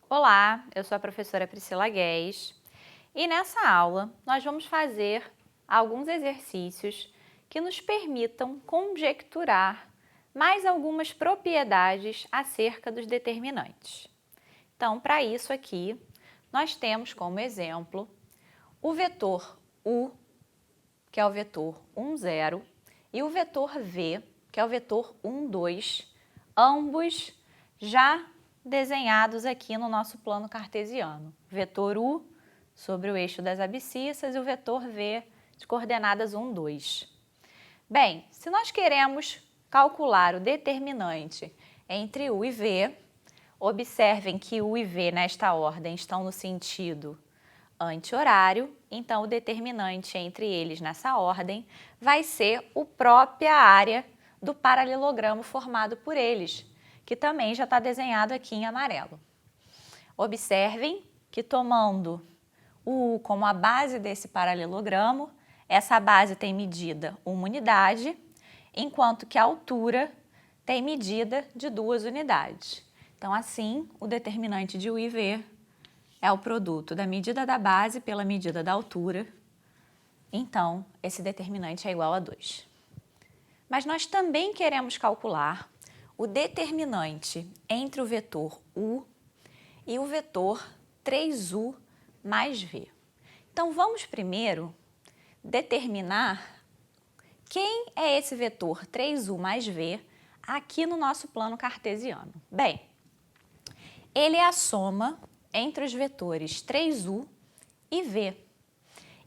Olá, eu sou a professora Priscila Guedes e nessa aula nós vamos fazer alguns exercícios que nos permitam conjecturar mais algumas propriedades acerca dos determinantes. Então, para isso aqui, nós temos como exemplo o vetor u, que é o vetor 1, 0, e o vetor v, que é o vetor 1, 2, ambos já desenhados aqui no nosso plano cartesiano. Vetor u sobre o eixo das abscissas e o vetor v de coordenadas 1, 2. Bem, se nós queremos calcular o determinante entre u e v, observem que u e v nesta ordem estão no sentido anti-horário, então o determinante entre eles nessa ordem vai ser a própria área do paralelogramo formado por eles, que também já está desenhado aqui em amarelo. Observem que tomando o U como a base desse paralelogramo, essa base tem medida 1 unidade, enquanto que a altura tem medida de 2 unidades. Então, assim, o determinante de U e V é o produto da medida da base pela medida da altura. Então, esse determinante é igual a 2. Mas nós também queremos calcular o determinante entre o vetor u e o vetor 3u mais v. Então, vamos primeiro determinar quem é esse vetor 3u mais v aqui no nosso plano cartesiano. Bem, ele é a soma entre os vetores 3u e v.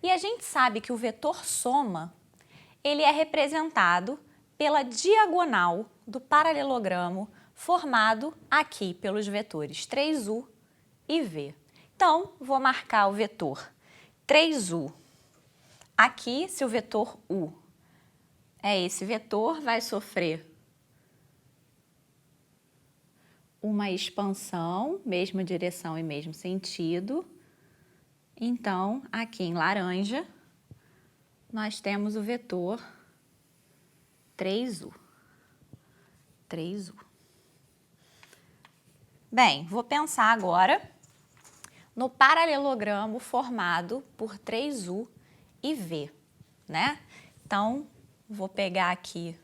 E a gente sabe que o vetor soma, ele é representado pela diagonal do paralelogramo formado aqui pelos vetores 3u e v. Então, vou marcar o vetor 3u aqui. Se o vetor u é esse vetor, vai sofrer uma expansão, mesma direção e mesmo sentido. Então, aqui em laranja, nós temos o vetor 3u. 3u. Bem, vou pensar agora no paralelogramo formado por 3u e v, né? Então, vou pegar aqui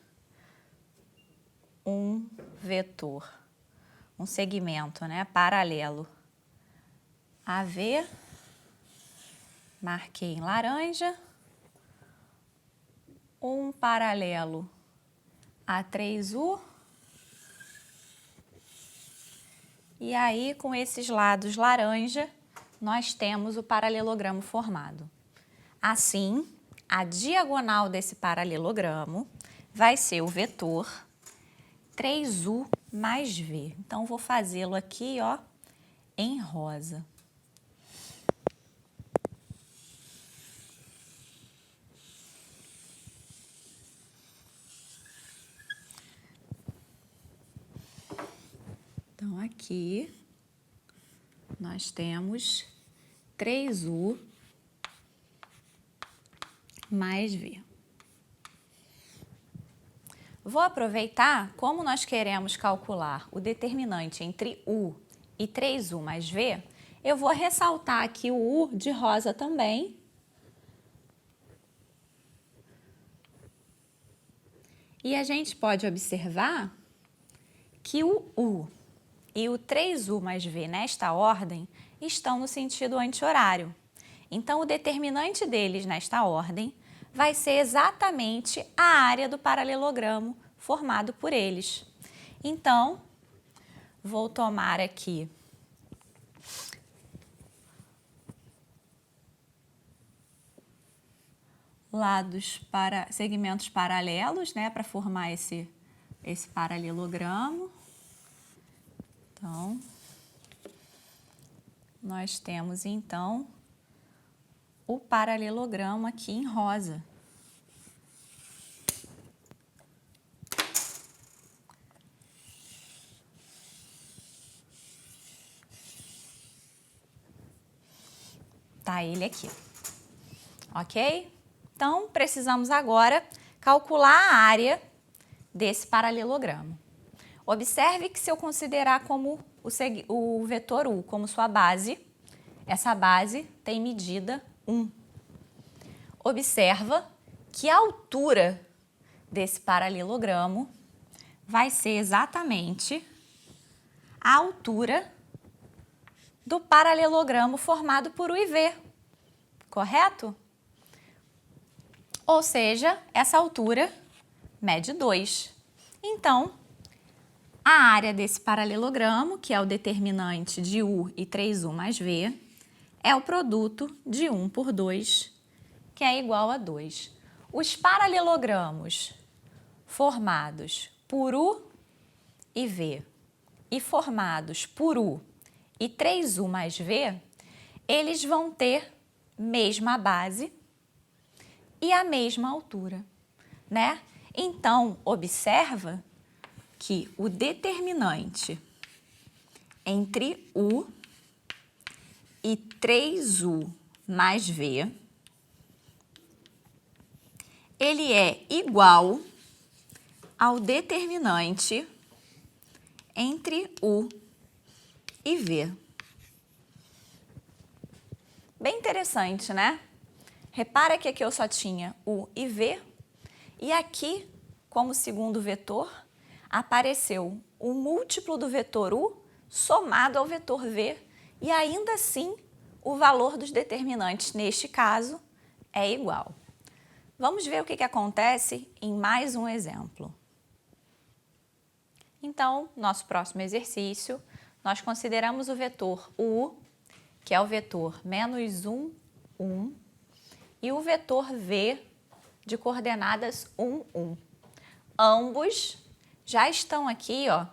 um vetor, um segmento, né, paralelo a v, marquei em laranja, um paralelo a 3u, e aí com esses lados laranja, nós temos o paralelogramo formado. Assim, a diagonal desse paralelogramo vai ser o vetor 3u mais v. Então, vou fazê-lo aqui, ó, em rosa. Então, aqui nós temos 3u mais v. Vou aproveitar, como nós queremos calcular o determinante entre u e 3u mais v, eu vou ressaltar aqui o u de rosa também. E a gente pode observar que o u e o 3u mais v nesta ordem estão no sentido anti-horário. Então, o determinante deles nesta ordem vai ser exatamente a área do paralelogramo formado por eles. Então, vou tomar aqui segmentos paralelos, né, para formar esse paralelogramo. Então, nós temos, então, o paralelogramo aqui em rosa. Tá ele aqui, ok? Então, precisamos agora calcular a área desse paralelogramo. Observe que se eu considerar como o vetor U como sua base. Essa base tem medida 1. Observa que a altura desse paralelogramo vai ser exatamente a altura do paralelogramo formado por U e V, correto? Ou seja, essa altura mede 2. Então, a área desse paralelogramo, que é o determinante de U e 3U mais V, é o produto de 1 por 2, que é igual a 2. Os paralelogramos formados por U e V e formados por U e 3U mais V, eles vão ter mesma base e a mesma altura, né? Então, observa que o determinante entre U e 3U mais V, ele é igual ao determinante entre U e V. Bem interessante, né? Repara que aqui eu só tinha U e V, e aqui, como segundo vetor, apareceu o múltiplo do vetor U somado ao vetor V, e ainda assim o valor dos determinantes, neste caso, é igual. Vamos ver o que acontece em mais um exemplo. Então, nosso próximo exercício, nós consideramos o vetor U, que é o vetor menos 1, 1, e o vetor V, de coordenadas 1, 1. Ambos já estão aqui, ó,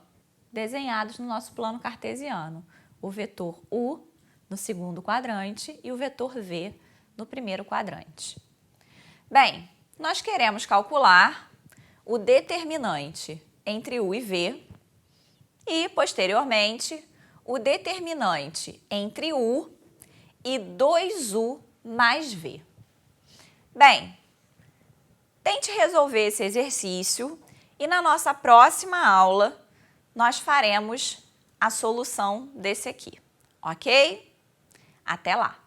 desenhados no nosso plano cartesiano. O vetor U no segundo quadrante e o vetor V no primeiro quadrante. Bem, nós queremos calcular o determinante entre U e V e, posteriormente, o determinante entre U e 2U mais V. Bem, tente resolver esse exercício e na nossa próxima aula nós faremos a solução desse aqui, ok? Até lá!